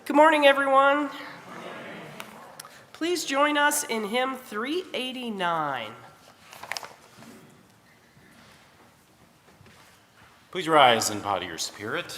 Good morning, everyone. Please join us in hymn 389. Please rise and bow to your spirit.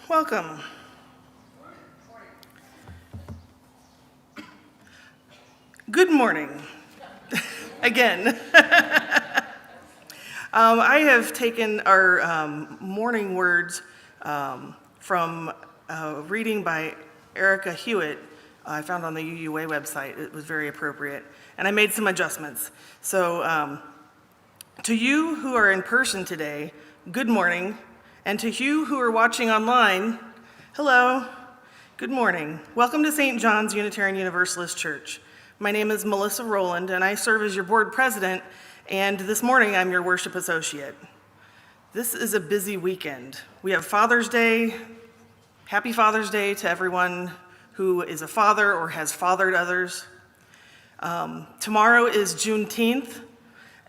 Welcome. Good morning. Again. I have taken our morning words from a reading by Erica Hewitt I found on the UUA website. It was very appropriate, and I made some adjustments. So to you who are in person today, good morning. And to you who are watching online, hello, good morning. Welcome to St. John's Unitarian Universalist Church. My name is Melissa Rowland, and I serve as your board president, and this morning I'm your worship associate. This is a busy weekend. We have Father's Day. Happy Father's Day to everyone who is a father or has fathered others. Tomorrow is Juneteenth.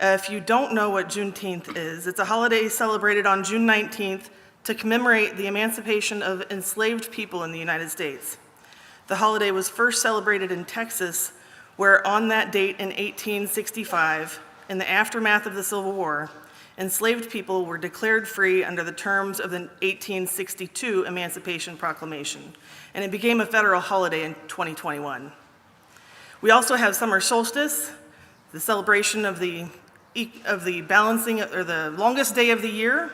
If you don't know what Juneteenth is, it's a holiday celebrated on June 19th to commemorate the emancipation of enslaved people in the United States. The holiday was first celebrated in Texas, where on that date in 1865, in the aftermath of the Civil War, enslaved people were declared free under the terms of the 1862 Emancipation Proclamation, and it became a federal holiday in 2021. We also have summer solstice, the celebration of the balancing, or the longest day of the year,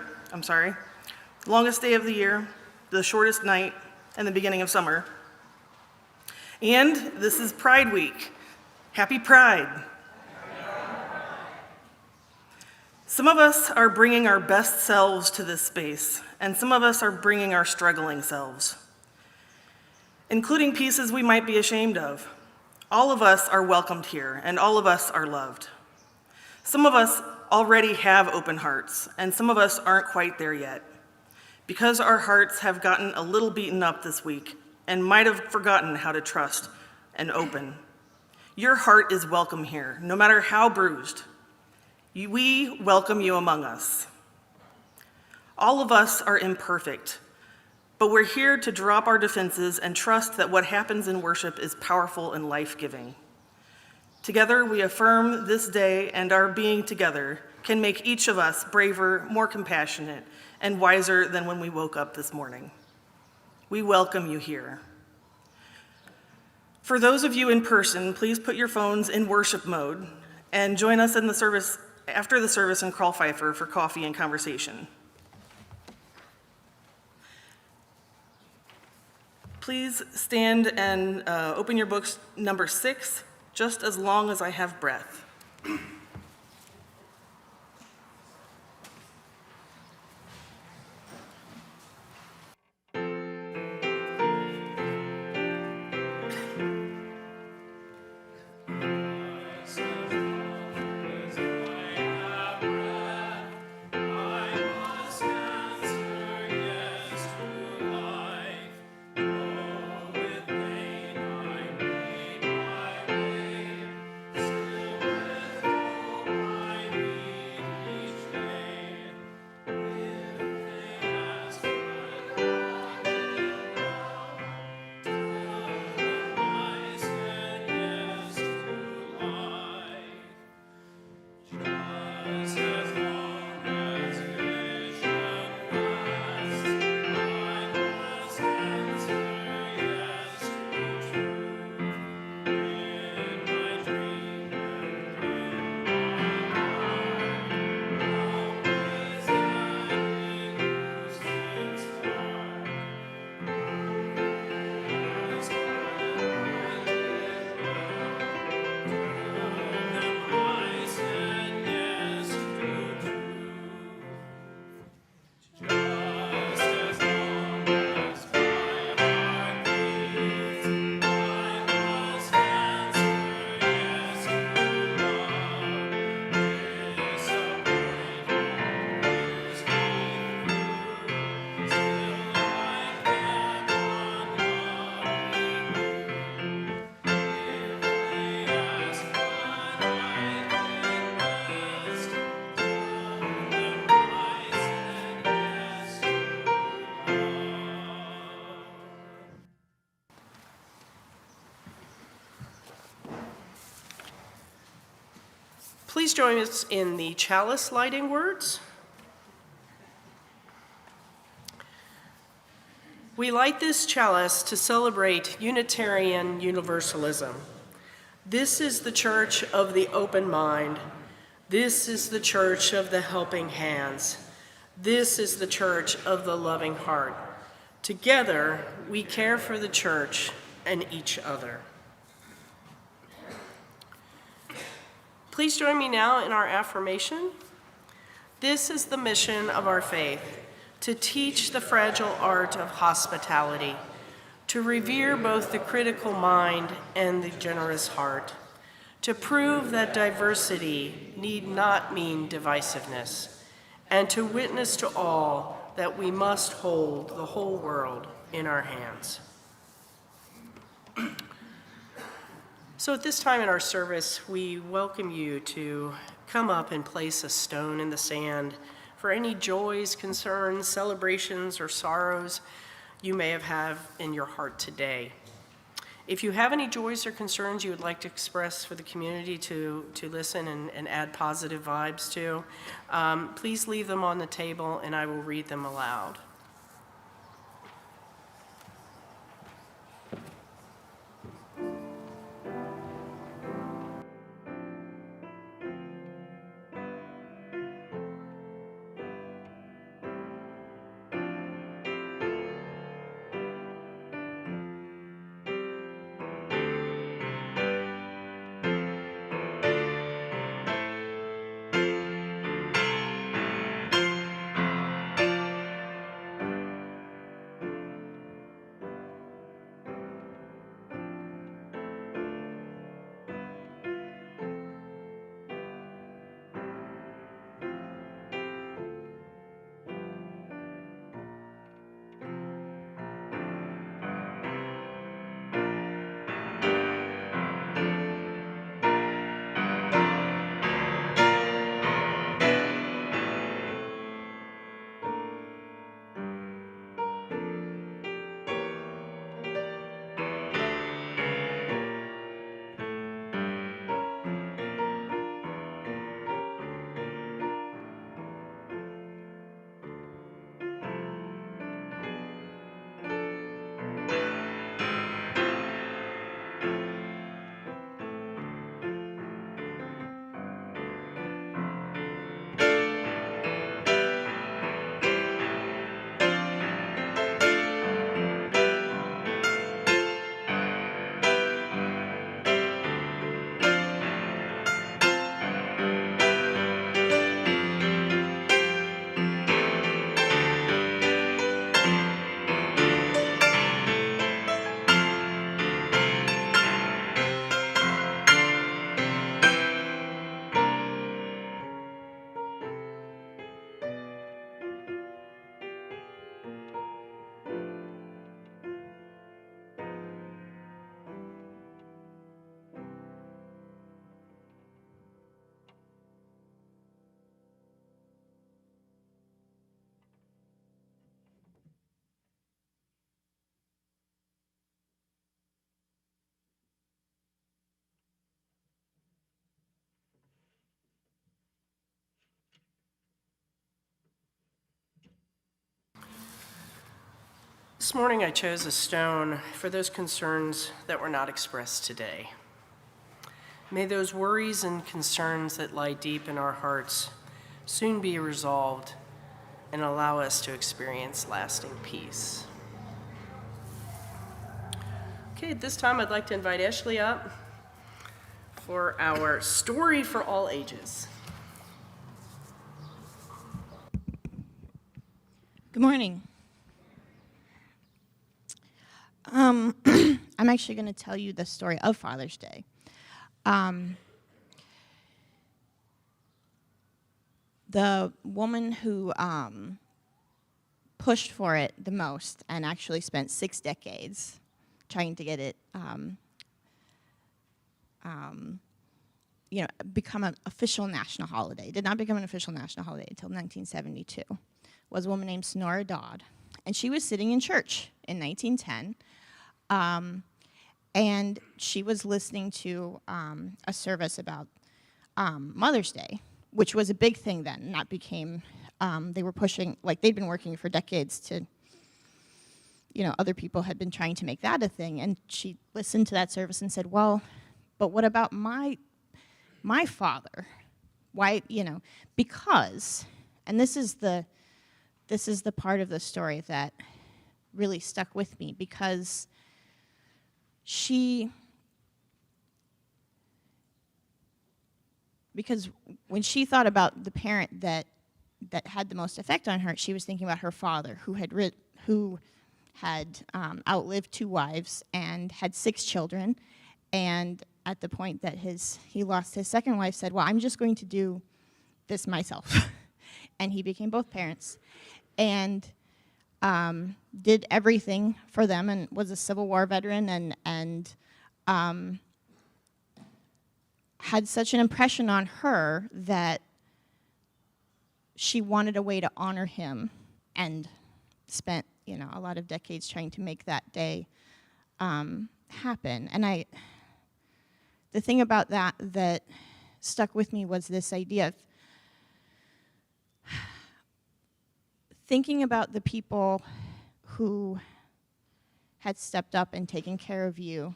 the shortest night, and the beginning of summer. And this is Pride Week. Happy Pride. Some of us are bringing our best selves to this space, and some of us are bringing our struggling selves, including pieces we might be ashamed of. All of us are welcomed here, and all of us are loved. Some of us already have open hearts, and some of us aren't quite there yet, because our hearts have gotten a little beaten up this week and might have forgotten how to trust and open. Your heart is welcome here, no matter how bruised. We welcome you among us. All of us are imperfect, but we're here to drop our defenses and trust that what happens in worship is powerful and life-giving. Together, we affirm this day, and our being together can make each of us braver, more compassionate, and wiser than when we woke up this morning. We welcome you here. For those of you in person, please put your phones in worship mode and join us in the service after the service in Carl Pfeiffer for coffee and conversation. Please stand and open your books, number 6, Just as Long as I Have Breath. Please join us in the chalice lighting words. We light this chalice to celebrate Unitarian Universalism. This is the church of the open mind. This is the church of the helping hands. This is the church of the loving heart. Together, we care for the church and each other. Please join me now in our affirmation. This is the mission of our faith, to teach the fragile art of hospitality, to revere both the critical mind and the generous heart, to prove that diversity need not mean divisiveness, and to witness to all that we must hold the whole world in our hands. So at this time in our service, we welcome you to come up and place a stone in the sand for any joys, concerns, celebrations, or sorrows you may have had in your heart today. If you have any joys or concerns you would like to express for the community to listen and add positive vibes to, please leave them on the table and I will read them aloud. This morning I chose a stone for those concerns that were not expressed today. May those worries and concerns that lie deep in our hearts soon be resolved and allow us to experience lasting peace. Okay, at this time I'd like to invite Ashley up for our story for all ages. Good morning. I'm actually going to tell you the story of Father's Day. The woman who pushed for it the most and actually spent 6 decades trying to get it, become an official national holiday. Did not become an official national holiday until 1972. Was a woman named Sonora Dodd, and she was sitting in church in 1910. And she was listening to a service about Mother's Day, which was a big thing then, and that became, they were pushing, like they'd been working for decades to, other people had been trying to make that a thing, and she listened to that service and said, well, but what about my father? Why, because, and this is the part of the story that really stuck with me, because when she thought about the parent that had the most effect on her, she was thinking about her father, who had outlived 2 wives and had 6 children, and at the point that he lost his second wife, said, well, I'm just going to do this myself. And he became both parents and did everything for them, and was a Civil War veteran, and had such an impression on her that she wanted a way to honor him, and spent a lot of decades trying to make that day happen. And the thing about that stuck with me was this idea of thinking about the people who had stepped up and taken care of you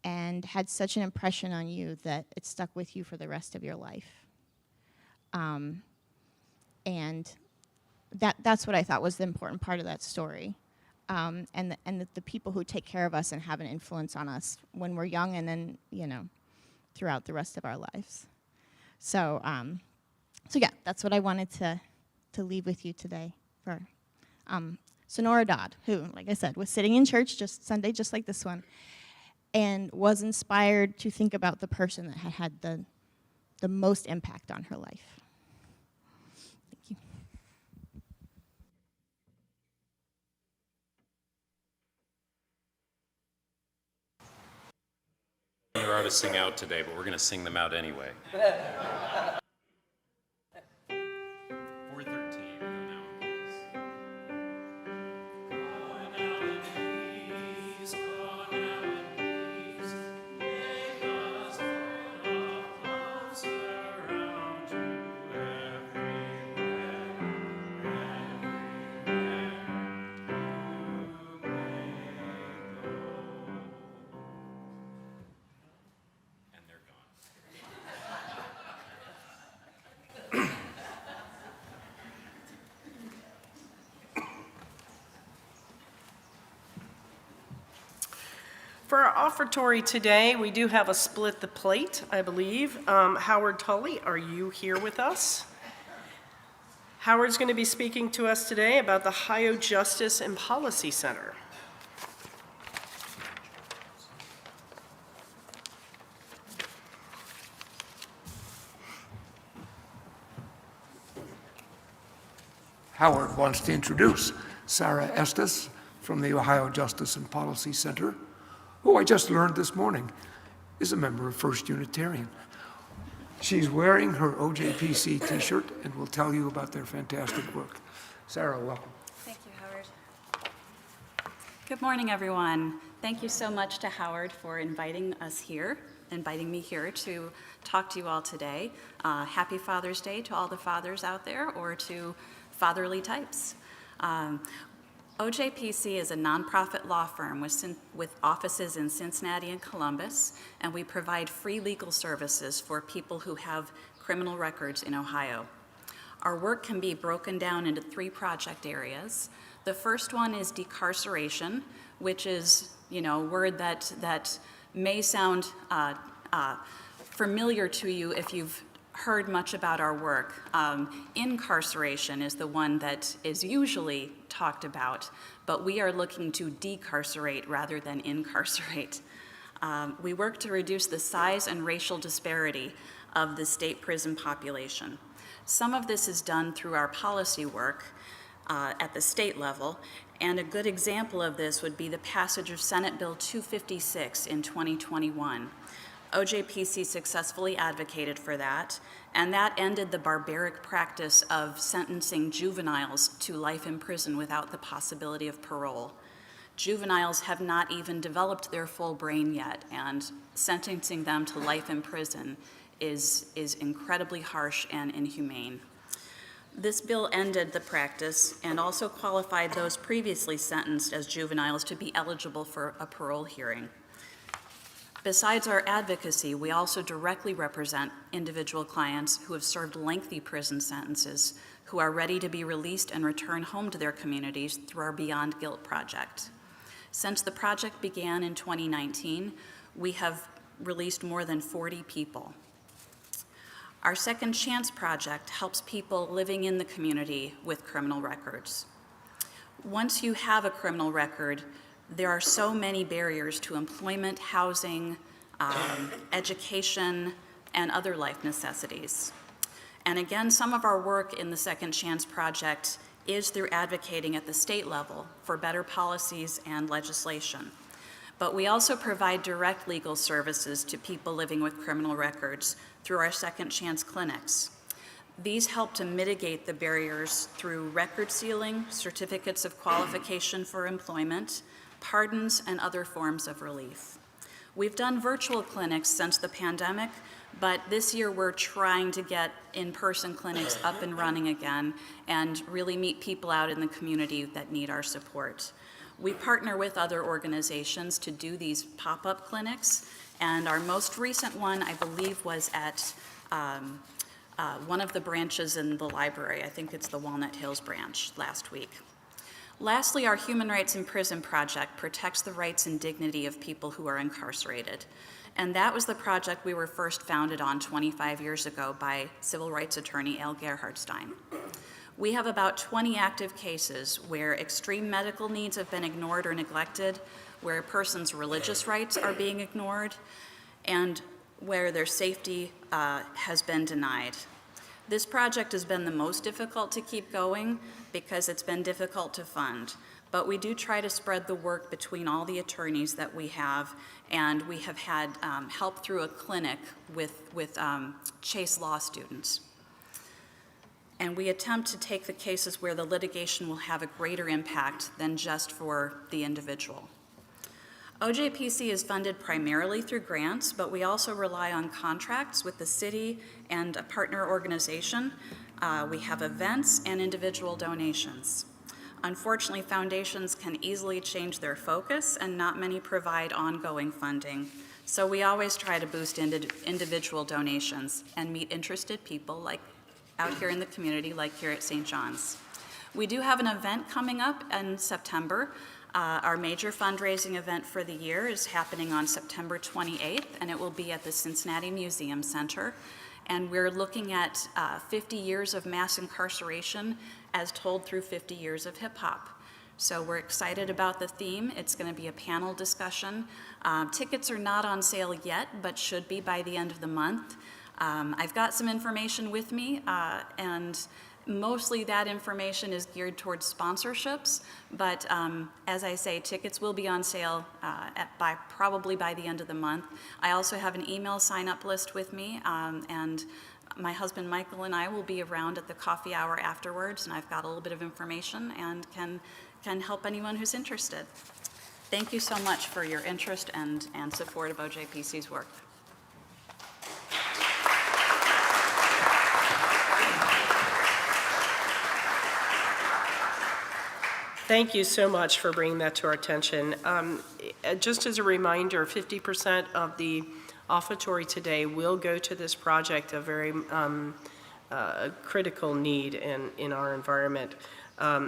and had such an impression on you that it stuck with you for the rest of your life. And that's what I thought was the important part of that story. And the people who take care of us and have an influence on us when we're young, and then, throughout the rest of our lives. So yeah, that's what I wanted to leave with you today for Sonora Dodd, who, like I said, was sitting in church just Sunday, just like this one, and was inspired to think about the person that had the most impact on her life. Thank you. There are to sing out today, but we're going to sing them out anyway. 413. Go now, please. And they're gone. For our offertory today, we do have a split the plate, I believe. Howard Tully, are you here with us? Howard's going to be speaking to us today about the Ohio Justice and Policy Center. Howard wants to introduce Sarah Estes from the Ohio Justice and Policy Center, who I just learned this morning is a member of First Unitarian. She's wearing her OJPC t-shirt and will tell you about their fantastic work. Sarah, welcome. Thank you, Howard. Good morning, everyone. Thank you so much to Howard for inviting me here to talk to you all today. Happy Father's Day to all the fathers out there, or to fatherly types. OJPC is a nonprofit law firm with offices in Cincinnati and Columbus, and we provide free legal services for people who have criminal records in Ohio. Our work can be broken down into 3 project areas. The first one is decarceration, which is, a word that may sound familiar to you if you've heard much about our work. Incarceration is the one that is usually talked about, but we are looking to decarcerate rather than incarcerate. We work to reduce the size and racial disparity of the state prison population. Some of this is done through our policy work at the state level, and a good example of this would be the passage of Senate Bill 256 in 2021. OJPC successfully advocated for that, and that ended the barbaric practice of sentencing juveniles to life in prison without the possibility of parole. Juveniles have not even developed their full brain yet, and sentencing them to life in prison is incredibly harsh and inhumane. This bill ended the practice and also qualified those previously sentenced as juveniles to be eligible for a parole hearing. Besides our advocacy, we also directly represent individual clients who have served lengthy prison sentences, who are ready to be released and return home to their communities through our Beyond Guilt project. Since the project began in 2019, we have released more than 40 people. Our Second Chance project helps people living in the community with criminal records. Once you have a criminal record, there are so many barriers to employment, housing, education, and other life necessities. And again, some of our work in the Second Chance project is through advocating at the state level for better policies and legislation. But we also provide direct legal services to people living with criminal records through our Second Chance clinics. These help to mitigate the barriers through record sealing, certificates of qualification for employment, pardons, and other forms of relief. We've done virtual clinics since the pandemic, but this year we're trying to get in-person clinics up and running again and really meet people out in the community that need our support. We partner with other organizations to do these pop-up clinics, and our most recent one, I believe, was at one of the branches in the library. I think it's the Walnut Hills branch last week. Lastly, our Human Rights in Prison project protects the rights and dignity of people who are incarcerated. And that was the project we were first founded on 25 years ago by civil rights attorney Al Gerhardstein. We have about 20 active cases where extreme medical needs have been ignored or neglected, where a person's religious rights are being ignored, and where their safety has been denied. This project has been the most difficult to keep going because it's been difficult to fund. But we do try to spread the work between all the attorneys that we have, and we have had help through a clinic with Chase Law students. And we attempt to take the cases where the litigation will have a greater impact than just for the individual. OJPC is funded primarily through grants, but we also rely on contracts with the city and a partner organization. We have events and individual donations. Unfortunately, foundations can easily change their focus, and not many provide ongoing funding. So we always try to boost individual donations and meet interested people like out here in the community, like here at St. John's. We do have an event coming up in September. Our major fundraising event for the year is happening on September 28th, and it will be at the Cincinnati Museum Center. And we're looking at 50 years of mass incarceration as told through 50 years of hip hop. So we're excited about the theme. It's going to be a panel discussion. Tickets are not on sale yet, but should be by the end of the month. I've got some information with me, and mostly that information is geared towards sponsorships, but as I say, tickets will be on sale probably by the end of the month. I also have an email sign-up list with me, and my husband Michael and I will be around at the coffee hour afterwards, and I've got a little bit of information and can help anyone who's interested. Thank you so much for your interest and support of OJPC's work. Thank you so much for bringing that to our attention. Just as a reminder, 50% of the offertory today will go to this project, a very critical need in our environment.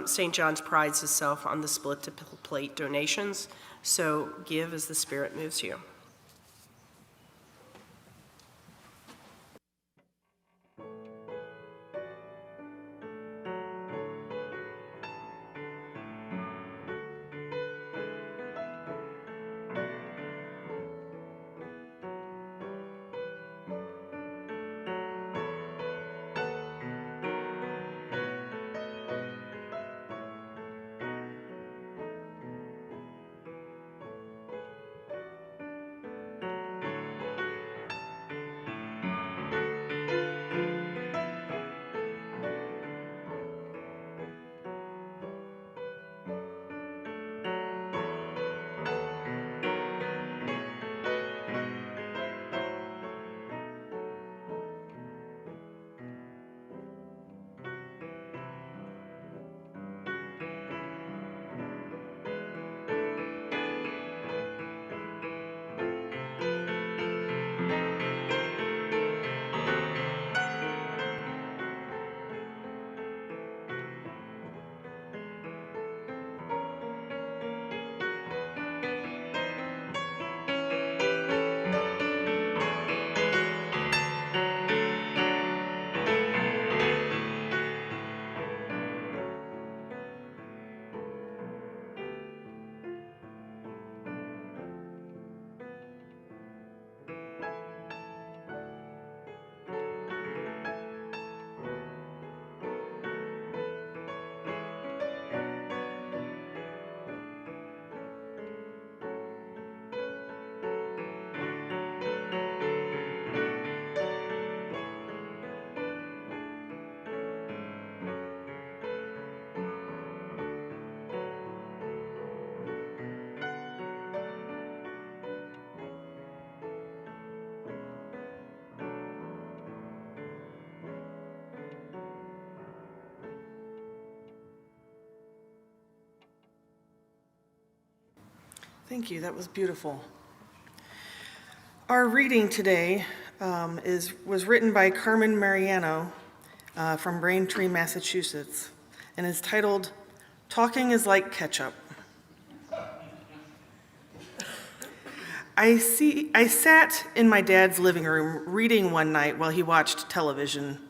St. John's prides itself on the split-to-plate donations, so give as the Spirit moves you. Thank you, that was beautiful. Our reading today was written by Carmen Mariano from Braintree, Massachusetts, and is titled, "Talking is Like Ketchup." I sat in my dad's living room reading one night while he watched television.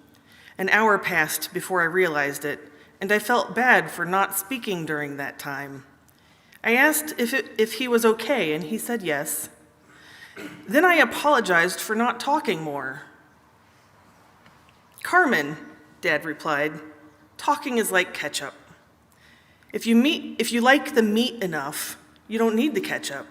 An hour passed before I realized it, and I felt bad for not speaking during that time. I asked if he was okay, and he said yes. Then I apologized for not talking more. "Carmen," Dad replied, "talking is like ketchup. If you like the meat enough, you don't need the ketchup.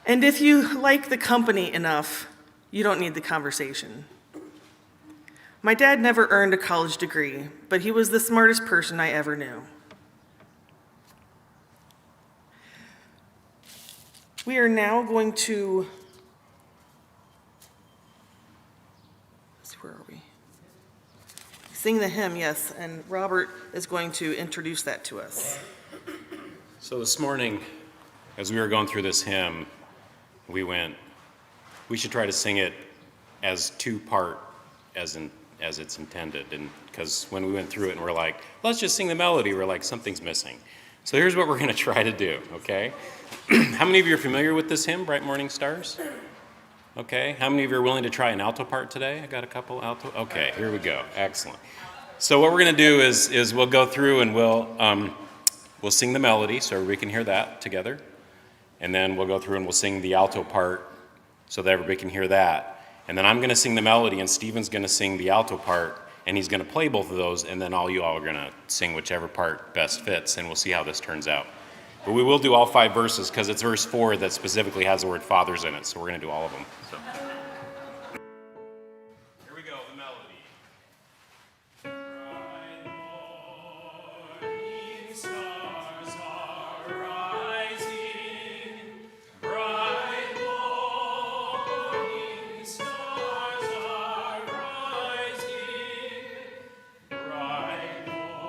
And if you like the company enough, you don't need the conversation." My dad never earned a college degree, but he was the smartest person I ever knew. We are now going to, where are we? Sing the hymn, yes, and Robert is going to introduce that to us. So this morning, as we were going through this hymn, we should try to sing it as two-part as it's intended. And because when we went through it and we're like, let's just sing the melody, we're like, something's missing. So here's what we're going to try to do, okay? How many of you are familiar with this hymn, Bright Morning Stars? Okay. How many of you are willing to try an alto part today? I got a couple alto. Okay, here we go. Excellent. So what we're going to do is we'll go through and we'll sing the melody so everybody can hear that together. And then we'll go through and we'll sing the alto part so that everybody can hear that. And then I'm going to sing the melody and Stephen's going to sing the alto part and he's going to play both of those and then all you all are going to sing whichever part best fits and we'll see how this turns out. But we will do all 5 verses because it's verse 4 that specifically has the word fathers in it. So we're going to do all of them. So. Here we go, the melody. Bright morning stars are rising. Bright morning stars are rising. Bright morning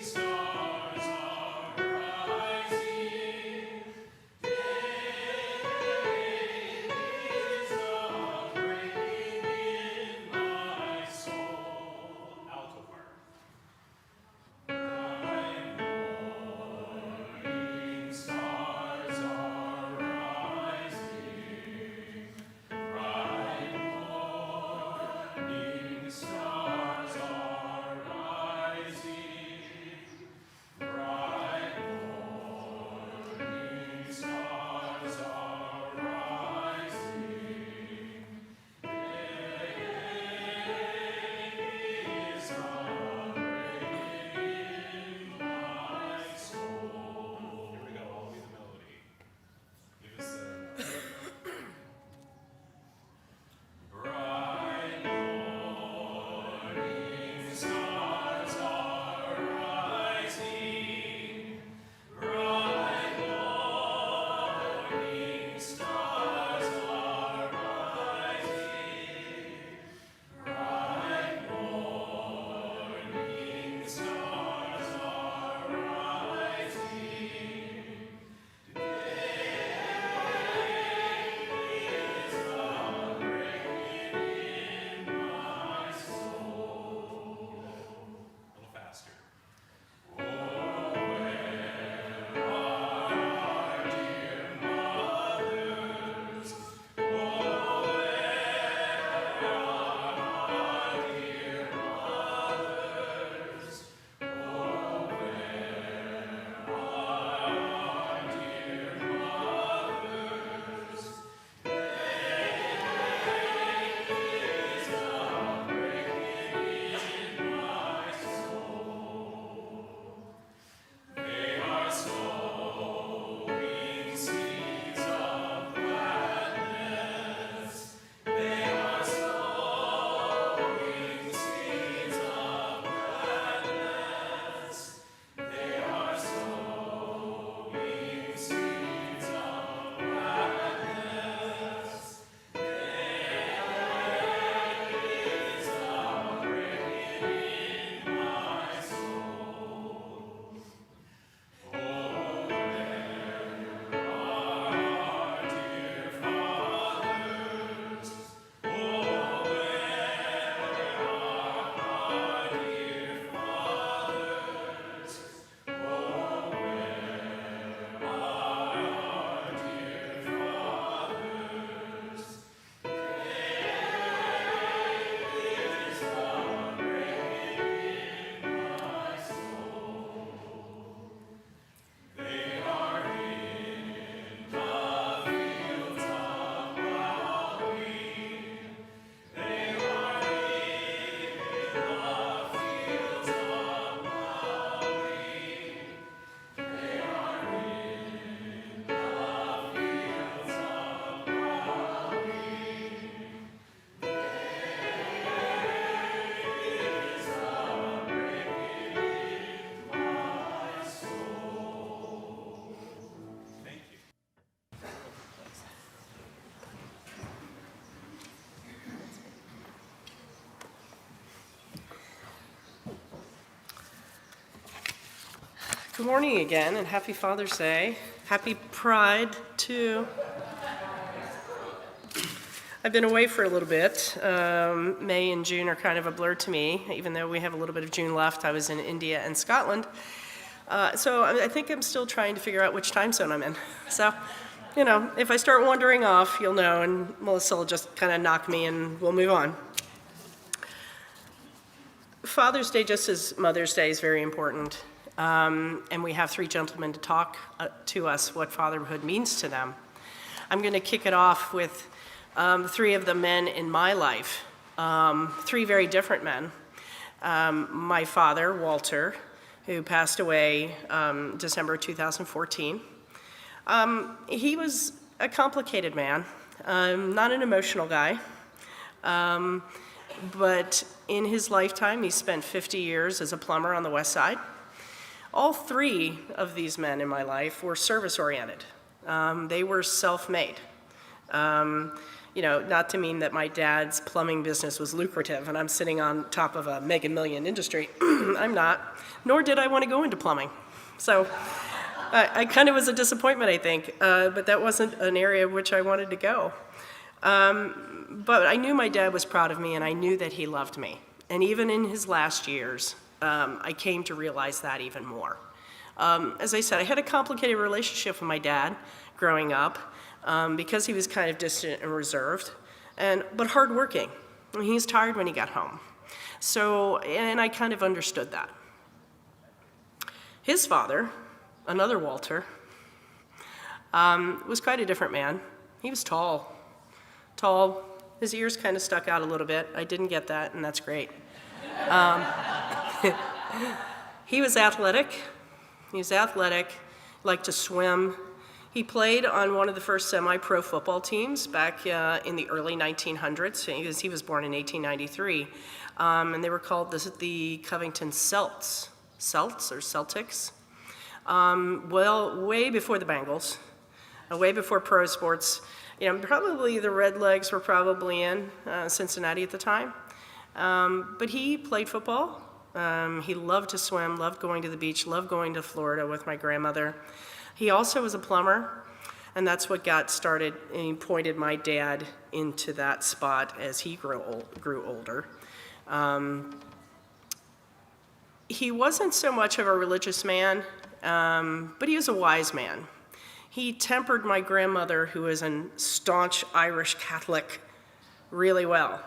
stars are rising. Day Good morning again, and happy Father's Day. Happy Pride, too. I've been away for a little bit. May and June are kind of a blur to me, even though we have a little bit of June left. I was in India and Scotland. So I think I'm still trying to figure out which time zone I'm in. So, you know, if I start wandering off, you'll know, and Melissa will just kind of knock me and we'll move on. Father's Day, just as Mother's Day, is very important. And we have three gentlemen to talk to us what fatherhood means to them. I'm going to kick it off with three of the men in my life, three very different men. My father, Walter, who passed away December 2014. He was a complicated man, not an emotional guy, but in his lifetime he spent 50 years as a plumber on the West Side. All three of these men in my life were service-oriented. They were self-made. You know, not to mean that my dad's plumbing business was lucrative and I'm sitting on top of a mega million industry. I'm not, nor did I want to go into plumbing. So I kind of was a disappointment, I think, but that wasn't an area which I wanted to go. But I knew my dad was proud of me and I knew that he loved me. And even in his last years, I came to realize that even more. As I said, I had a complicated relationship with my dad growing up because he was kind of distant and reserved, but hardworking. He was tired when he got home. So, and I kind of understood that. His father, another Walter, was quite a different man. He was tall. His ears kind of stuck out a little bit. I didn't get that, and that's great. He was athletic. Liked to swim. He played on one of the first semi-pro football teams back in the early 1900s. He was born in 1893. And they were called the Covington Celts or Celtics. Well, way before the Bengals, way before pro sports. You know, probably the Redlegs were probably in Cincinnati at the time. But he played football. He loved to swim, loved going to the beach, loved going to Florida with my grandmother. He also was a plumber, and that's what got started, and he pointed my dad into that spot as he grew older. He wasn't so much of a religious man, but he was a wise man. He tempered my grandmother, who was a staunch Irish Catholic, really well.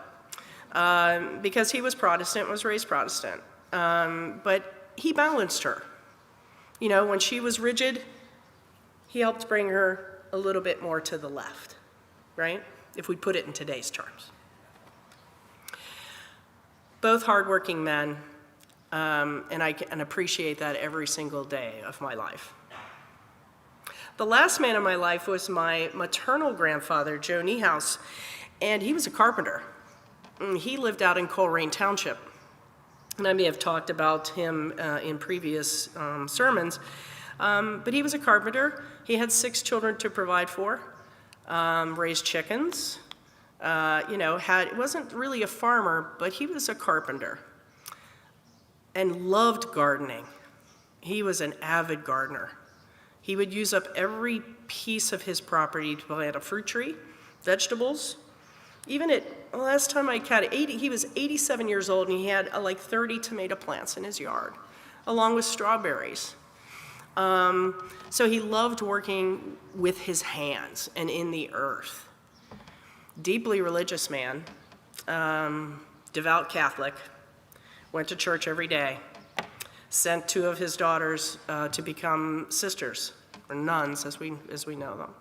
Because he was Protestant, was raised Protestant. But he balanced her. You know, when she was rigid, he helped bring her a little bit more to the left, right? If we put it in today's terms. Both hardworking men, and I can appreciate that every single day of my life. The last man in my life was my maternal grandfather, Joe Niehaus, and he was a carpenter. He lived out in Coleraine Township, and I may have talked about him in previous sermons, but he was a carpenter. He had 6 children to provide for, raised chickens, wasn't really a farmer, but he was a carpenter, and loved gardening. He was an avid gardener. He would use up every piece of his property to plant a fruit tree, vegetables. Even last time I counted, he was 87 years old and he had like 30 tomato plants in his yard, along with strawberries. So he loved working with his hands and in the earth. Deeply religious man, devout Catholic, went to church every day, sent 2 of his daughters to become sisters, or nuns as we know them.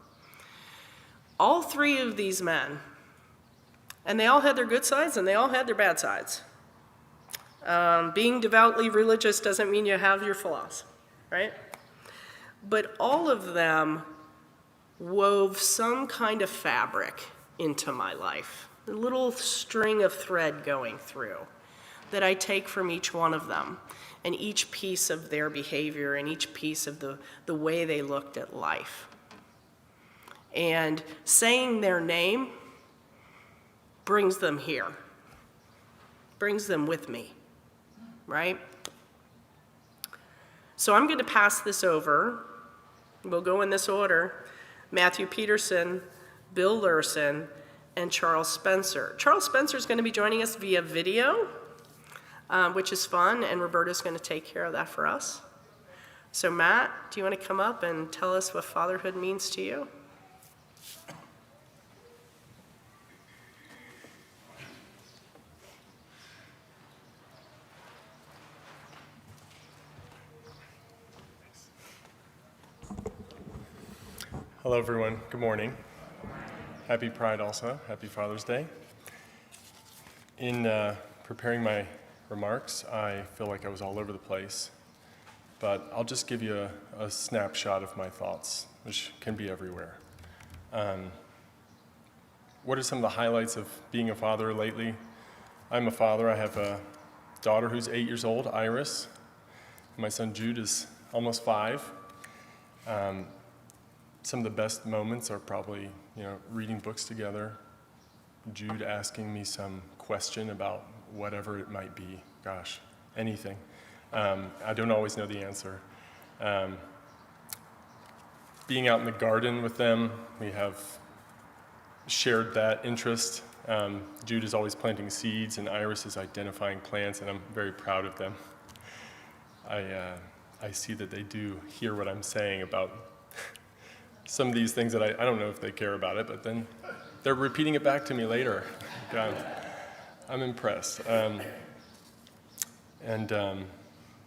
All 3 of these men, and they all had their good sides and they all had their bad sides. Being devoutly religious doesn't mean you have your flaws, right? But all of them wove some kind of fabric into my life, a little string of thread going through that I take from each one of them, and each piece of their behavior and each piece of the way they looked at life. And saying their name brings them here, brings them with me, right? So I'm going to pass this over. We'll go in this order. Matthew Peterson, Bill Lurson, and Charles Spencer. Charles Spencer is going to be joining us via video, which is fun, and Roberta's going to take care of that for us. So Matt, do you want to come up and tell us what fatherhood means to you? Hello, everyone. Good morning. Happy Pride also. Happy Father's Day. In preparing my remarks, I feel like I was all over the place, but I'll just give you a snapshot of my thoughts, which can be everywhere. What are some of the highlights of being a father lately? I'm a father. I have a daughter who's 8 years old, Iris. My son Jude is almost 5. Some of the best moments are probably, reading books together, Jude asking me some question about whatever it might be. Gosh, anything. I don't always know the answer. Being out in the garden with them, we have shared that interest. Jude is always planting seeds, and Iris is identifying plants, and I'm very proud of them. I see that they do hear what I'm saying about some of these things that I don't know if they care about it, but then they're repeating it back to me later. I'm impressed.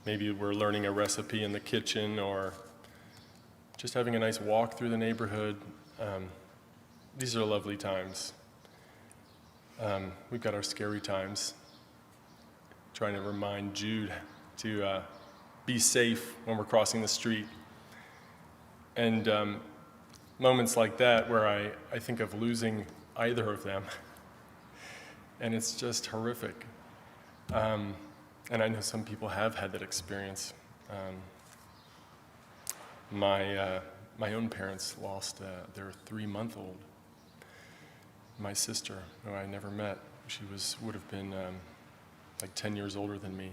Maybe we're learning a recipe in the kitchen or just having a nice walk through the neighborhood. These are lovely times. We've got our scary times, trying to remind Jude to be safe when we're crossing the street. And moments like that where I think of losing either of them, and it's just horrific. And I know some people have had that experience. My own parents lost their 3-month-old. My sister, who I never met, she would have been like 10 years older than me.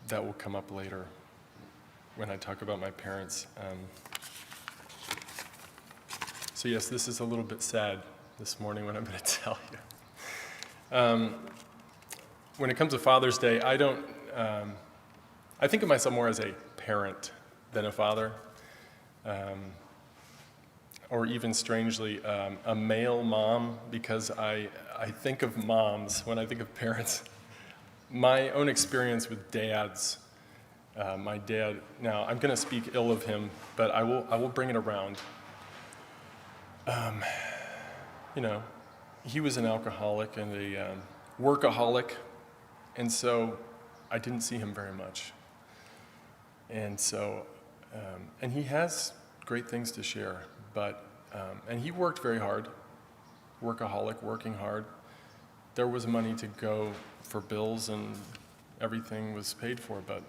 That will come up later when I talk about my parents. So yes, this is a little bit sad this morning what I'm going to tell you. When it comes to Father's Day, I think of myself more as a parent than a father, or even strangely, a male mom, because I think of moms when I think of parents. My own experience with dads, my dad, now I'm going to speak ill of him, but I will bring it around. He was an alcoholic and a workaholic, and so I didn't see him very much. And so, and he has great things to share, but, and he worked very hard, workaholic, working hard. There was money to go for bills and everything was paid for, but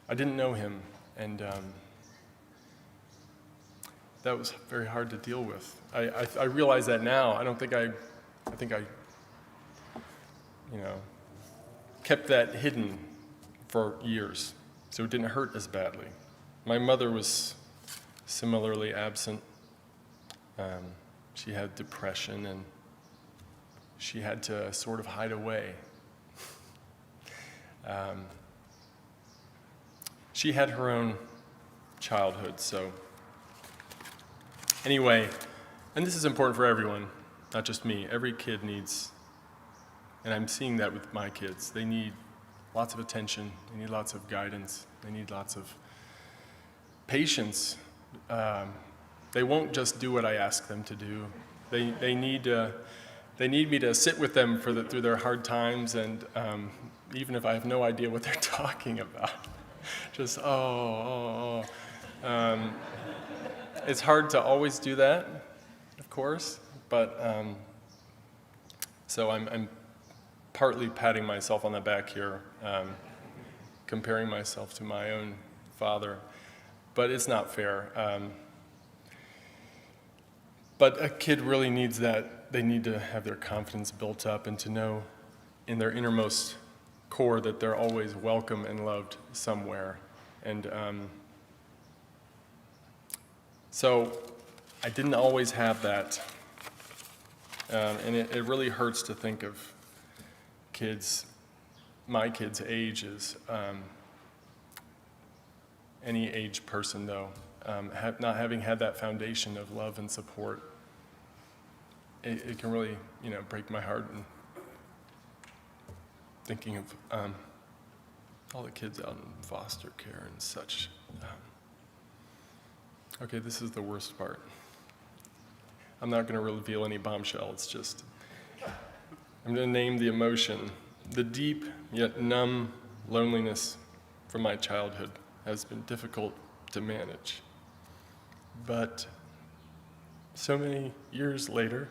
I didn't know him, and that was very hard to deal with. I realize that now. I think I kept that hidden for years, so it didn't hurt as badly. My mother was similarly absent. She had depression, and she had to sort of hide away. She had her own childhood, so anyway, and this is important for everyone, not just me. Every kid needs, and I'm seeing that with my kids, they need lots of attention, they need lots of guidance, they need lots of patience. They won't just do what I ask them to do. They need me to sit with them through their hard times, and even if I have no idea what they're talking about, just it's hard to always do that, of course, but so I'm partly patting myself on the back here, comparing myself to my own father, but it's not fair. But a kid really needs that. They need to have their confidence built up and to know in their innermost core that they're always welcome and loved somewhere. And so I didn't always have that. And it really hurts to think of kids, my kids' ages, any age person though, not having had that foundation of love and support. It can really, break my heart. And thinking of all the kids out in foster care and such. Okay, this is the worst part. I'm not going to reveal any bombshell. It's just, I'm going to name the emotion. The deep yet numb loneliness from my childhood has been difficult to manage. But so many years later,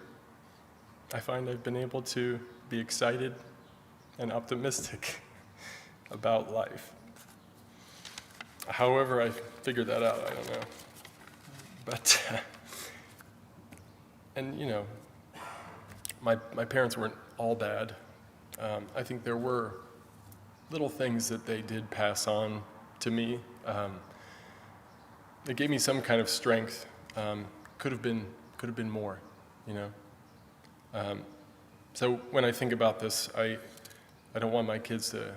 I find I've been able to be excited and optimistic about life. However I figured that out, I don't know. But, and my parents weren't all bad. I think there were little things that they did pass on to me. It gave me some kind of strength. Could have been more, So when I think about this, I don't want my kids to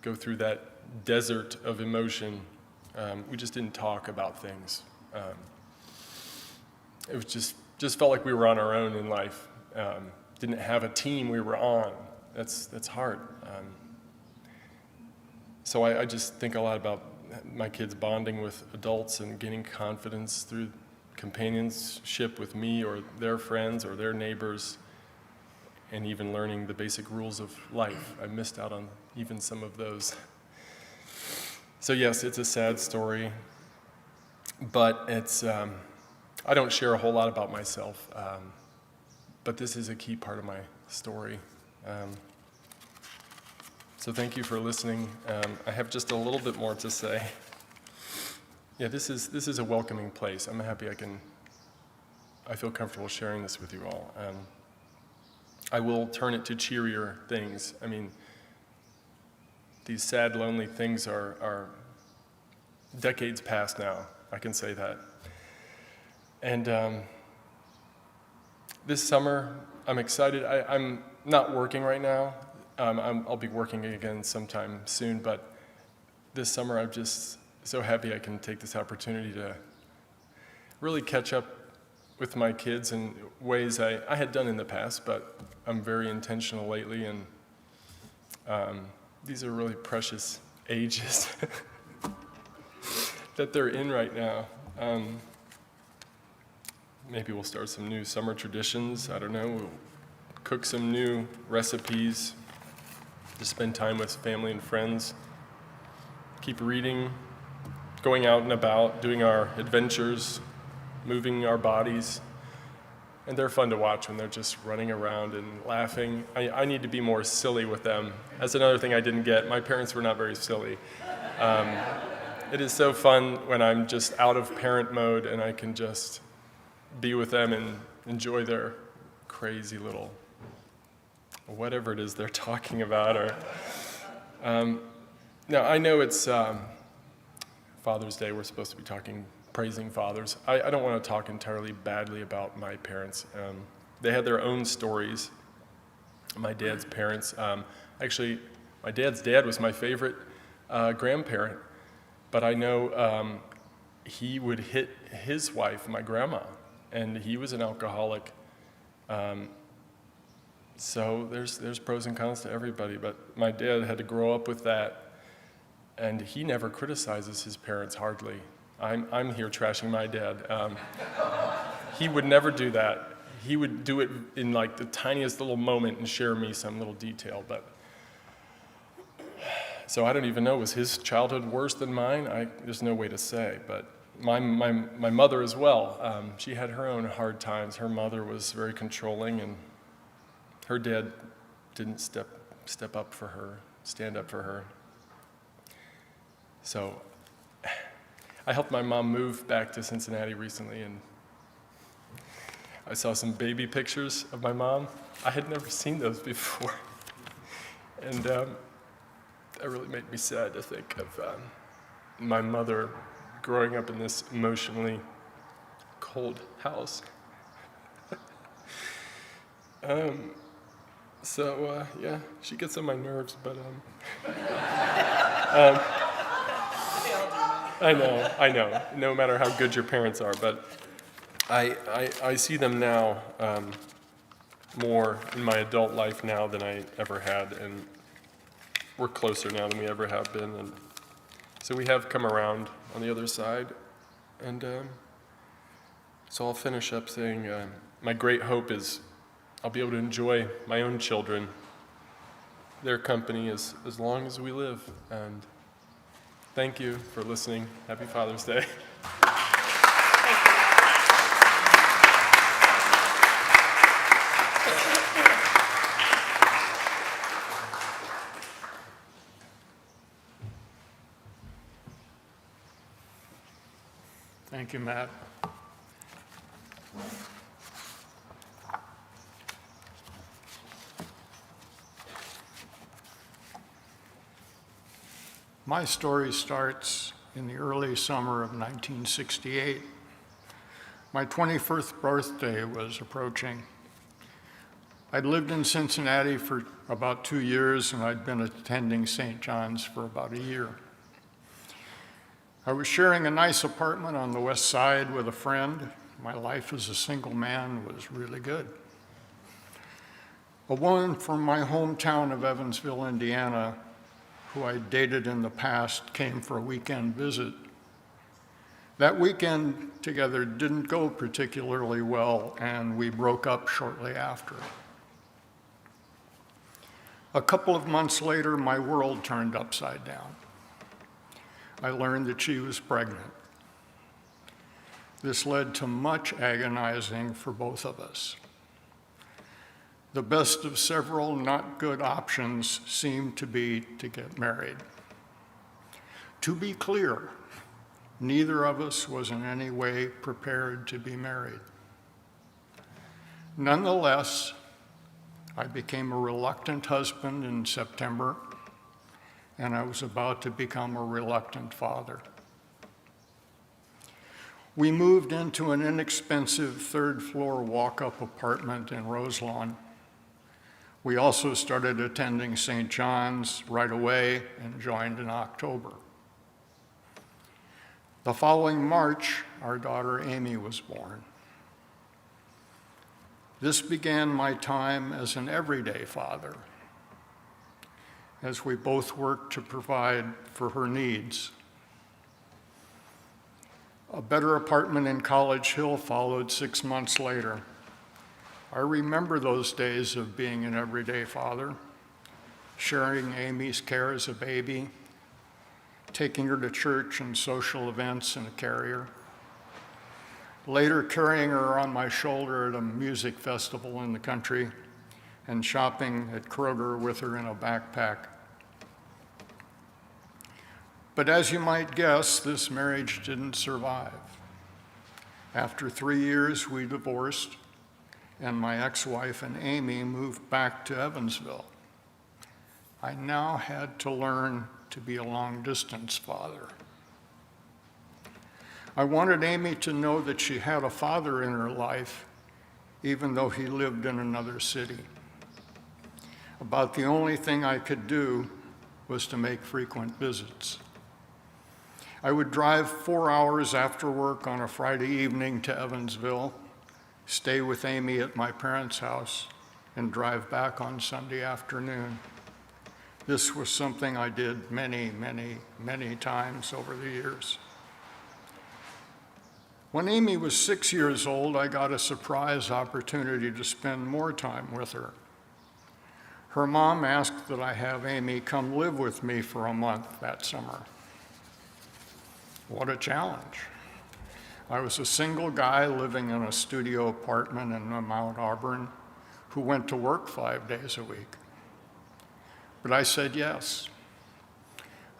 go through that desert of emotion. We just didn't talk about things. It was just felt like we were on our own in life. Didn't have a team we were on. That's hard. So I just think a lot about my kids bonding with adults and gaining confidence through companionship with me or their friends or their neighbors, and even learning the basic rules of life. I missed out on even some of those. So yes, it's a sad story, but it's, I don't share a whole lot about myself, but this is a key part of my story. So thank you for listening. I have just a little bit more to say. Yeah, this is a welcoming place. I'm happy I feel comfortable sharing this with you all. I will turn it to cheerier things. I mean, these sad, lonely things are decades past now. I can say that. And this summer, I'm excited. I'm not working right now. I'll be working again sometime soon, but this summer I'm just so happy I can take this opportunity to really catch up with my kids in ways I had done in the past, but I'm very intentional lately, and these are really precious ages that they're in right now. Maybe we'll start some new summer traditions. I don't know. We'll cook some new recipes to spend time with family and friends. Keep reading, going out and about, doing our adventures, moving our bodies. And they're fun to watch when they're just running around and laughing. I need to be more silly with them. That's another thing I didn't get. My parents were not very silly. It is so fun when I'm just out of parent mode and I can just be with them and enjoy their crazy little whatever it is they're talking about. Or now I know it's Father's Day. We're supposed to be praising fathers. I don't want to talk entirely badly about my parents. They had their own stories. My dad's parents, actually, my dad's dad was my favorite grandparent, but I know he would hit his wife, my grandma, and he was an alcoholic. So there's pros and cons to everybody, but my dad had to grow up with that, and he never criticizes his parents hardly. I'm here trashing my dad. He would never do that. He would do it in like the tiniest little moment and share me some little detail. But so I don't even know, was his childhood worse than mine? There's no way to say. But my mother as well. She had her own hard times. Her mother was very controlling, and her dad didn't step up for her, stand up for her. So I helped my mom move back to Cincinnati recently, and I saw some baby pictures of my mom. I had never seen those before. And that really made me sad to think of my mother growing up in this emotionally cold house. Yeah, she gets on my nerves, but I know, no matter how good your parents are, but I see them now more in my adult life now than I ever had, and we're closer now than we ever have been, and so we have come around on the other side, and so I'll finish up saying my great hope is I'll be able to enjoy my own children, their company as long as we live, and thank you for listening. Happy Father's Day. Thank you, Matt. My story starts in the early summer of 1968. My 21st birthday was approaching. I'd lived in Cincinnati for about 2 years, and I'd been attending St. John's for about a year. I was sharing a nice apartment on the west side with a friend. My life as a single man was really good. A woman from my hometown of Evansville, Indiana, who I dated in the past, came for a weekend visit. That weekend together didn't go particularly well, and we broke up shortly after. A couple of months later, my world turned upside down. I learned that she was pregnant. This led to much agonizing for both of us. The best of several not good options seemed to be to get married. To be clear, neither of us was in any way prepared to be married. Nonetheless, I became a reluctant husband in September, and I was about to become a reluctant father. We moved into an inexpensive third-floor walk-up apartment in Roselawn. We also started attending St. John's right away and joined in October. The following March, our daughter Amy was born. This began my time as an everyday father, as we both worked to provide for her needs. A better apartment in College Hill followed 6 months later. I remember those days of being an everyday father, sharing Amy's care as a baby, taking her to church and social events in a carrier, later carrying her on my shoulder at a music festival in the country, and shopping at Kroger with her in a backpack. But as you might guess, this marriage didn't survive. After 3 years, we divorced, and my ex-wife and Amy moved back to Evansville. I now had to learn to be a long-distance father. I wanted Amy to know that she had a father in her life, even though he lived in another city. About the only thing I could do was to make frequent visits. I would drive 4 hours after work on a Friday evening to Evansville, stay with Amy at my parents' house, and drive back on Sunday afternoon. This was something I did many, many, many times over the years. When Amy was 6 years old, I got a surprise opportunity to spend more time with her. Her mom asked that I have Amy come live with me for a month that summer. What a challenge. I was a single guy living in a studio apartment in Mount Auburn who went to work 5 days a week. But I said yes.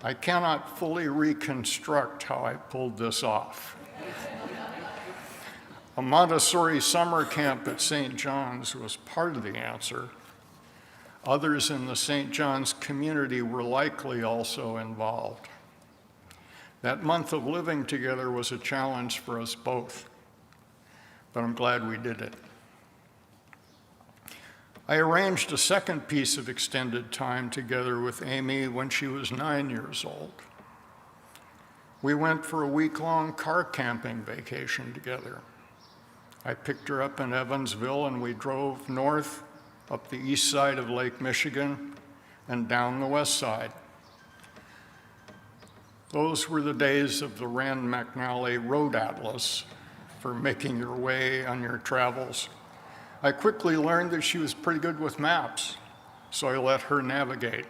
I cannot fully reconstruct how I pulled this off. A Montessori summer camp at St. John's was part of the answer. Others in the St. John's community were likely also involved. That month of living together was a challenge for us both, but I'm glad we did it. I arranged a second piece of extended time together with Amy when she was 9 years old. We went for a week-long car camping vacation together. I picked her up in Evansville and we drove north up the east side of Lake Michigan and down the west side. Those were the days of the Rand McNally Road Atlas for making your way on your travels. I quickly learned that she was pretty good with maps, so I let her navigate.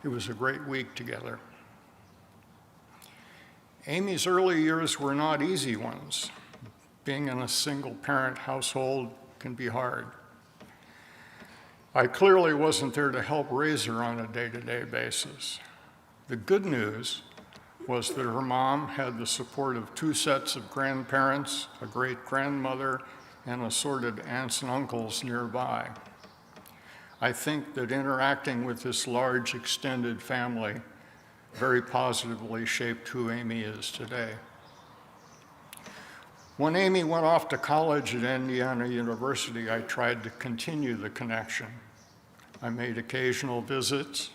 It was a great week together. Amy's early years were not easy ones. Being in a single-parent household can be hard. I clearly wasn't there to help raise her on a day-to-day basis. The good news was that her mom had the support of 2 sets of grandparents, a great-grandmother, and assorted aunts and uncles nearby. I think that interacting with this large extended family very positively shaped who Amy is today. When Amy went off to college at Indiana University, I tried to continue the connection. I made occasional visits.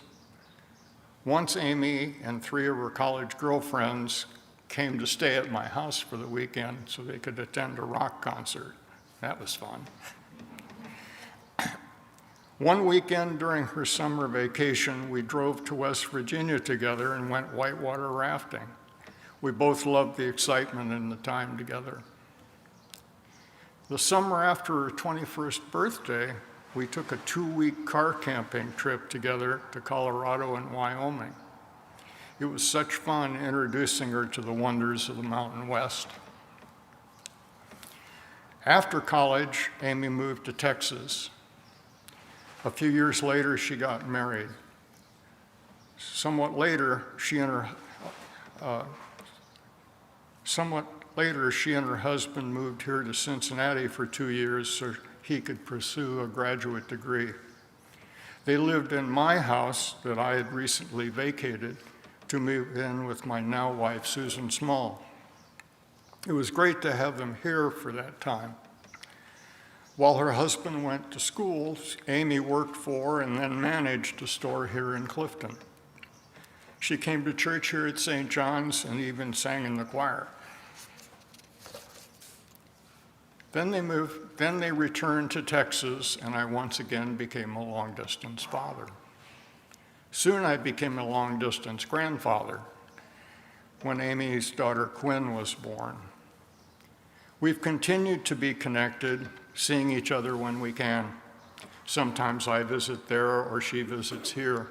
Once Amy and 3 of her college girlfriends came to stay at my house for the weekend so they could attend a rock concert. That was fun. One weekend during her summer vacation, we drove to West Virginia together and went whitewater rafting. We both loved the excitement and the time together. The summer after her 21st birthday, we took a 2-week car camping trip together to Colorado and Wyoming. It was such fun introducing her to the wonders of the Mountain West. After college, Amy moved to Texas. A few years later, she got married. Somewhat later, she and her husband moved here to Cincinnati for 2 years so he could pursue a graduate degree. They lived in my house that I had recently vacated to move in with my now wife, Susan Small. It was great to have them here for that time. While her husband went to school, Amy worked for and then managed a store here in Clifton. She came to church here at St. John's and even sang in the choir. Then they returned to Texas, and I once again became a long-distance father. Soon I became a long-distance grandfather when Amy's daughter Quinn was born. We've continued to be connected, seeing each other when we can. Sometimes I visit there or she visits here.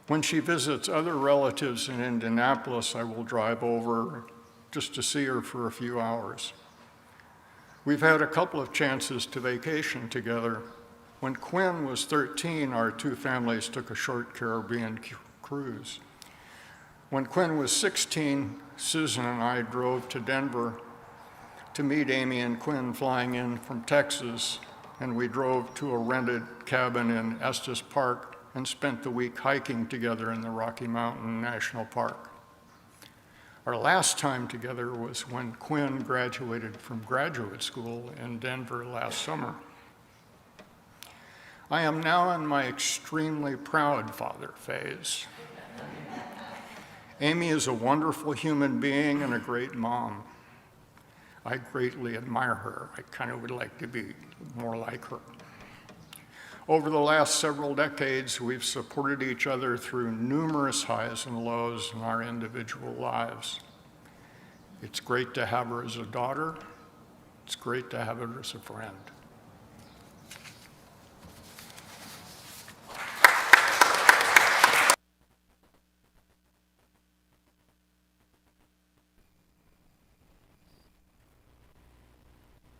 When she visits other relatives in Indianapolis, I will drive over just to see her for a few hours. We've had a couple of chances to vacation together. When Quinn was 13, our 2 families took a short Caribbean cruise. When Quinn was 16, Susan and I drove to Denver to meet Amy and Quinn flying in from Texas, and we drove to a rented cabin in Estes Park and spent the week hiking together in the Rocky Mountain National Park. Our last time together was when Quinn graduated from graduate school in Denver last summer. I am now in my extremely proud father phase. Amy is a wonderful human being and a great mom. I greatly admire her. I kind of would like to be more like her. Over the last several decades, we've supported each other through numerous highs and lows in our individual lives. It's great to have her as a daughter. It's great to have her as a friend.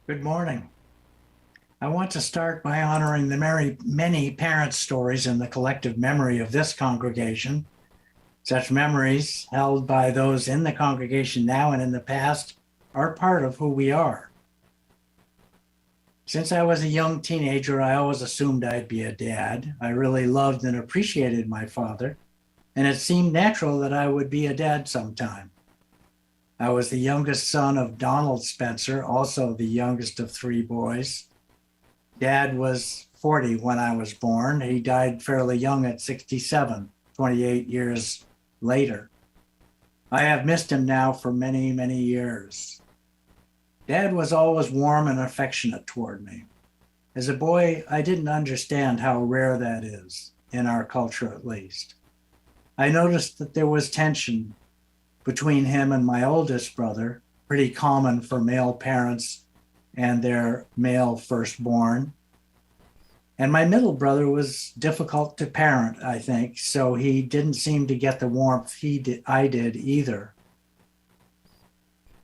Good morning. I want to start by honoring the many parent stories in the collective memory of this congregation. Such memories held by those in the congregation now and in the past are part of who we are. Since I was a young teenager, I always assumed I'd be a dad. I really loved and appreciated my father, and it seemed natural that I would be a dad sometime. I was the youngest son of Donald Spencer, also the youngest of three boys. Dad was 40 when I was born. He died fairly young at 67, 28 years later. I have missed him now for many, many years. Dad was always warm and affectionate toward me. As a boy, I didn't understand how rare that is, in our culture at least. I noticed that there was tension between him and my oldest brother, pretty common for male parents and their male firstborn. And my middle brother was difficult to parent, I think, so he didn't seem to get the warmth I did either.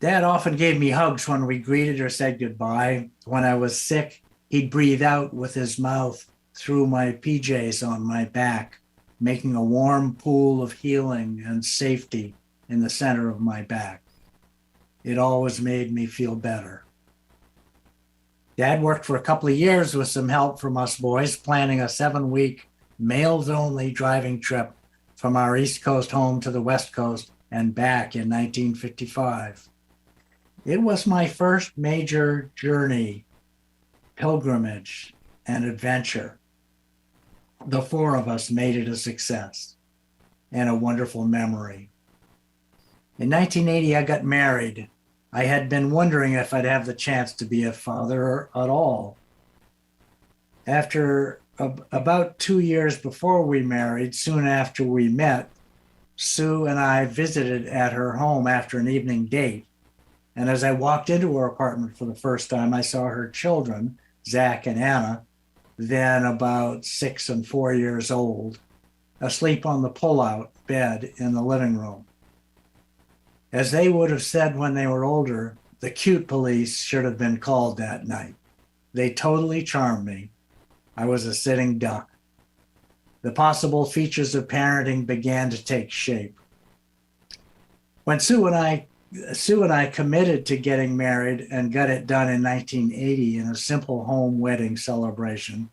Dad often gave me hugs when we greeted or said goodbye. When I was sick, he'd breathe out with his mouth through my PJs on my back, making a warm pool of healing and safety in the center of my back. It always made me feel better. Dad worked for a couple of years with some help from us boys, planning a 7-week males-only driving trip from our East Coast home to the West Coast and back in 1955. It was my first major journey, pilgrimage, and adventure. The four of us made it a success and a wonderful memory. In 1980, I got married. I had been wondering if I'd have the chance to be a father at all. After about 2 years before we married, soon after we met, Sue and I visited at her home after an evening date. And as I walked into her apartment for the first time, I saw her children, Zach and Anna, then about 6 and 4 years old, asleep on the pull-out bed in the living room. As they would have said when they were older, the cute police should have been called that night. They totally charmed me. I was a sitting duck. The possible features of parenting began to take shape. When Sue and I committed to getting married and got it done in 1980 in a simple home wedding celebration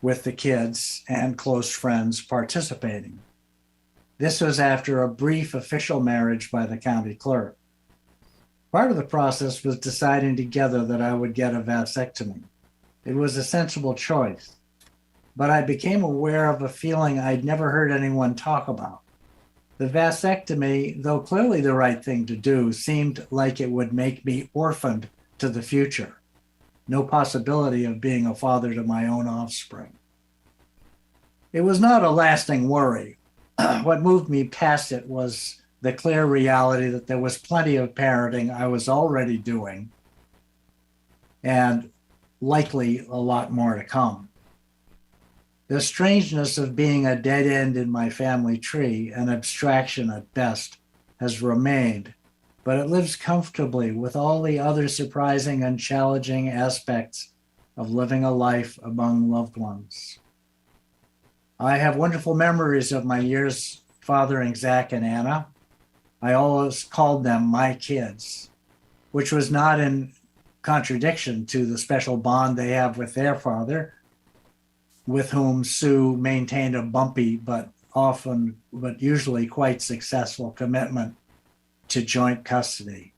with the kids and close friends participating. This was after a brief official marriage by the county clerk. Part of the process was deciding together that I would get a vasectomy. It was a sensible choice, but I became aware of a feeling I'd never heard anyone talk about. The vasectomy, though clearly the right thing to do, seemed like it would make me orphaned to the future. No possibility of being a father to my own offspring. It was not a lasting worry. What moved me past it was the clear reality that there was plenty of parenting I was already doing, and likely a lot more to come. The strangeness of being a dead end in my family tree, an abstraction at best, has remained, but it lives comfortably with all the other surprising and challenging aspects of living a life among loved ones. I have wonderful memories of my years fathering Zach and Anna. I always called them my kids, which was not in contradiction to the special bond they have with their father, with whom Sue maintained a bumpy but usually quite successful commitment to joint custody.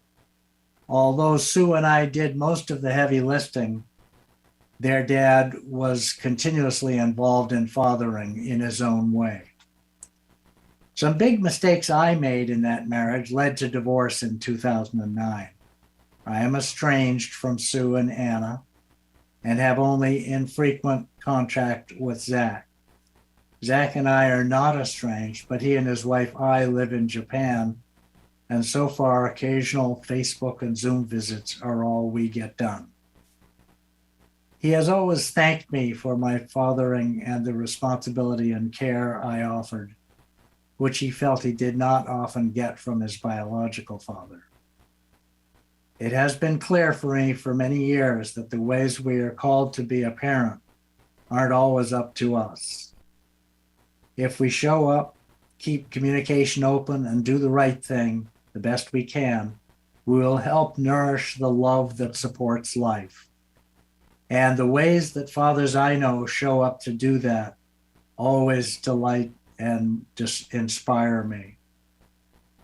Although Sue and I did most of the heavy lifting, their dad was continuously involved in fathering in his own way. Some big mistakes I made in that marriage led to divorce in 2009. I am estranged from Sue and Anna and have only infrequent contact with Zach. Zach and I are not estranged, but he and his wife I live in Japan, and so far occasional Facebook and Zoom visits are all we get done. He has always thanked me for my fathering and the responsibility and care I offered, which he felt he did not often get from his biological father. It has been clear for me for many years that the ways we are called to be a parent aren't always up to us. If we show up, keep communication open, and do the right thing the best we can, we will help nourish the love that supports life. And the ways that fathers I know show up to do that always delight and just inspire me.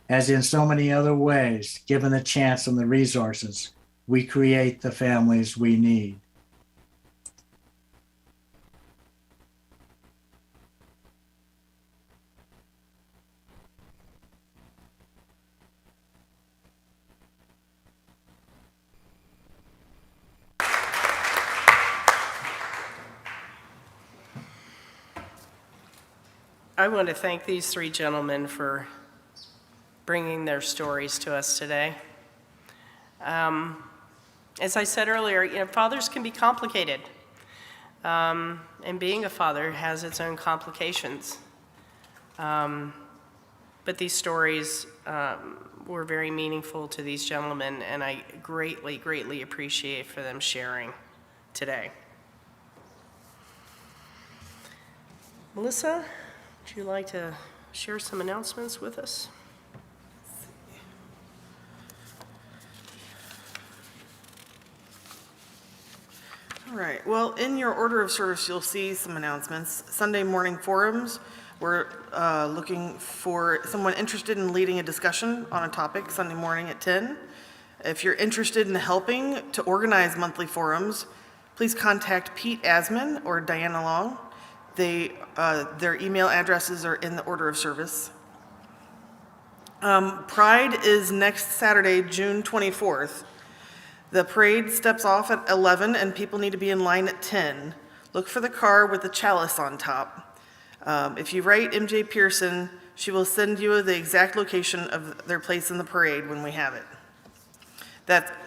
As in so many other ways, given the chance and the resources, we create the families we need. I want to thank these three gentlemen for bringing their stories to us today. As I said earlier, fathers can be complicated, and being a father has its own complications. But these stories were very meaningful to these gentlemen, and I greatly, greatly appreciate for them sharing today. Melissa, would you like to share some announcements with us? All right, well, in your order of service, you'll see some announcements. Sunday morning forums, we're looking for someone interested in leading a discussion on a topic Sunday morning at 10. If you're interested in helping to organize monthly forums, please contact Pete Asman or Diana Long. Their email addresses are in the order of service. Pride is next Saturday, June 24th. The parade steps off at 11 and people need to be in line at 10. Look for the car with the chalice on top. If you write MJ Pearson, she will send you the exact location of their place in the parade when we have it.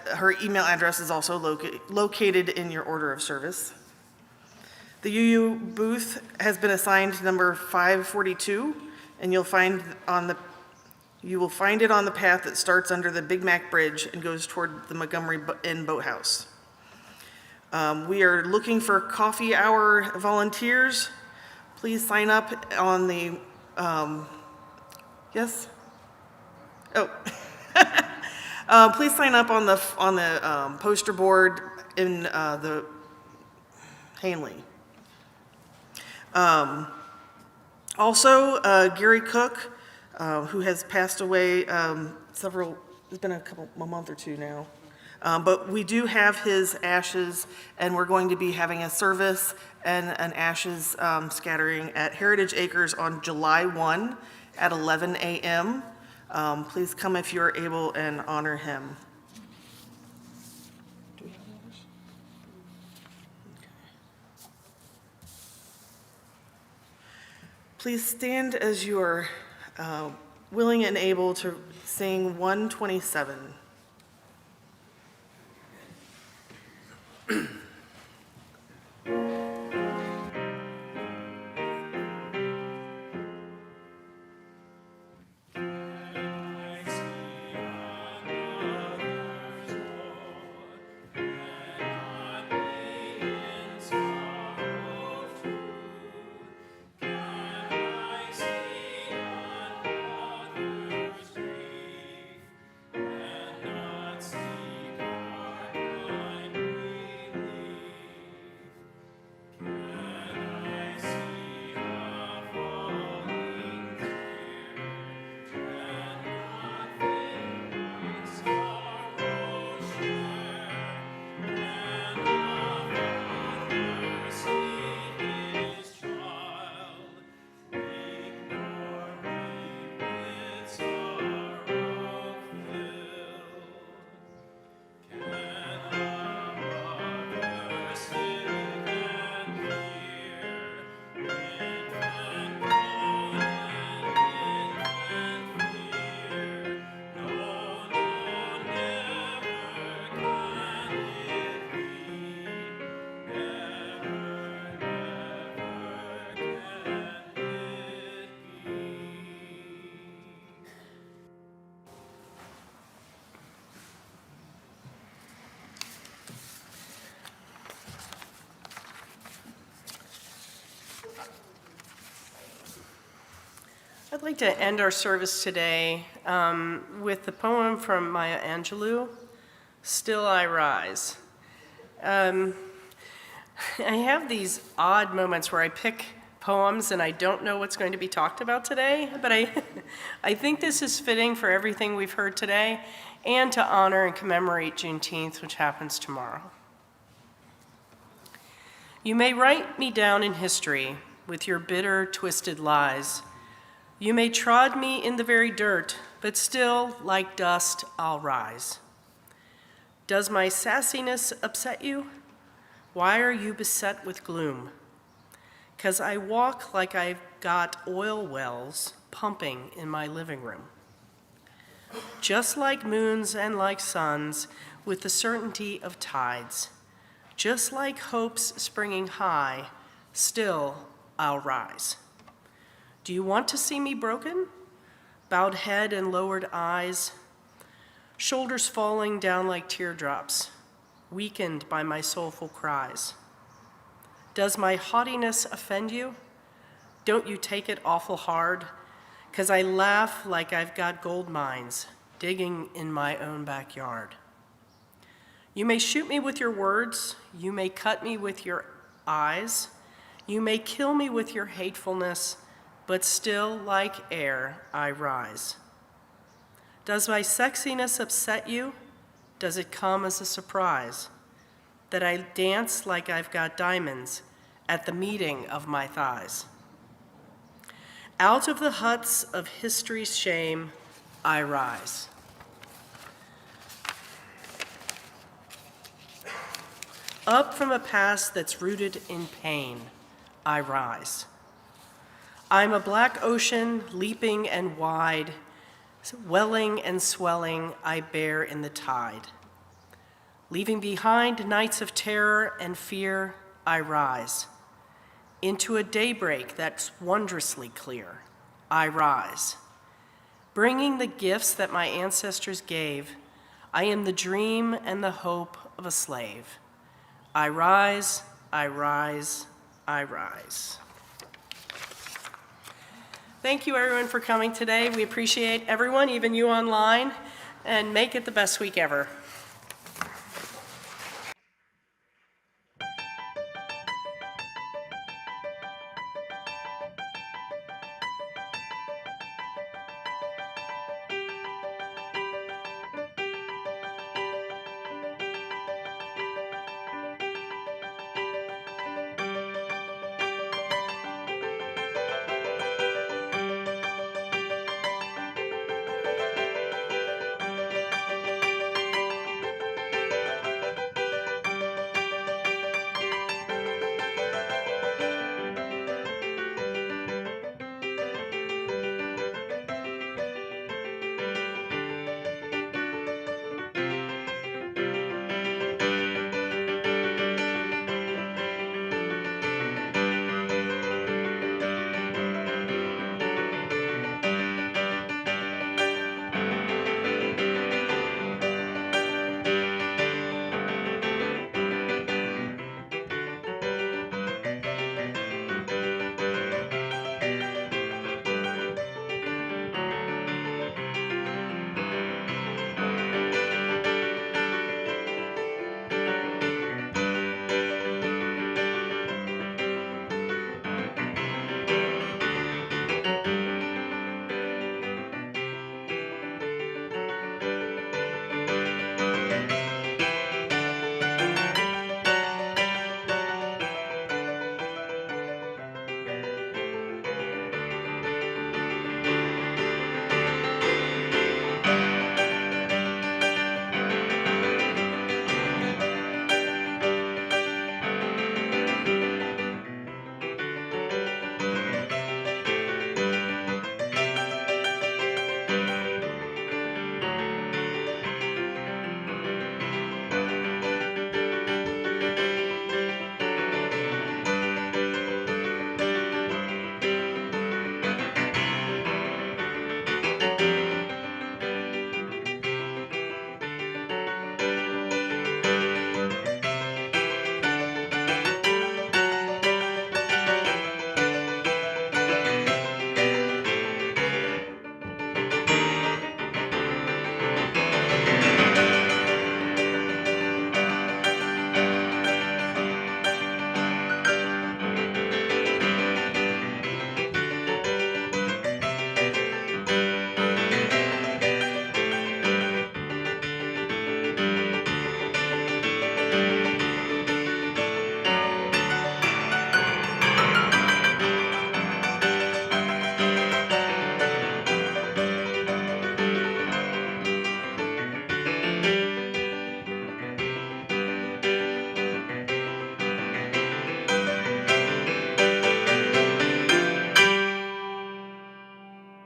Her email address is also located in your order of service. The UU booth has been assigned number 542, and you will find it on the path that starts under the Big Mac Bridge and goes toward the Montgomery Inn Boathouse. We are looking for coffee hour volunteers. Please sign up on the, yes? Oh. Please sign up on the poster board in the Hanley. Also, Gary Cook, who has passed away it's been a month or two now. But we do have his ashes, and we're going to be having a service and an ashes scattering at Heritage Acres on July 1 at 11 a.m. Please come if you're able and honor him. Please stand as you are willing and able to sing 127. I'd like to end our service today with the poem from Maya Angelou, Still I Rise. I have these odd moments where I pick poems and I don't know what's going to be talked about today, but I think this is fitting for everything we've heard today and to honor and commemorate Juneteenth, which happens tomorrow. You may write me down in history with your bitter, twisted lies. You may trod me in the very dirt, but still, like dust, I'll rise. Does my sassiness upset you? Why are you beset with gloom? 'Cause I walk like I've got oil wells pumping in my living room. Just like moons and like suns, with the certainty of tides, just like hopes springing high, still I'll rise. Do you want to see me broken? Bowed head and lowered eyes, shoulders falling down like teardrops, weakened by my soulful cries. Does my haughtiness offend you? Don't you take it awful hard? 'Cause I laugh like I've got gold mines digging in my own backyard. You may shoot me with your words, you may cut me with your eyes, you may kill me with your hatefulness, but still, like air, I rise. Does my sexiness upset you? Does it come as a surprise that I dance like I've got diamonds at the meeting of my thighs? Out of the huts of history's shame, I rise. Up from a past that's rooted in pain, I rise. I'm a black ocean, leaping and wide, welling and swelling, I bear in the tide. Leaving behind nights of terror and fear, I rise. Into a daybreak that's wondrously clear, I rise. Bringing the gifts that my ancestors gave, I am the dream and the hope of a slave. I rise, I rise, I rise. Thank you, everyone, for coming today. We appreciate everyone, even you online, and make it the best week ever.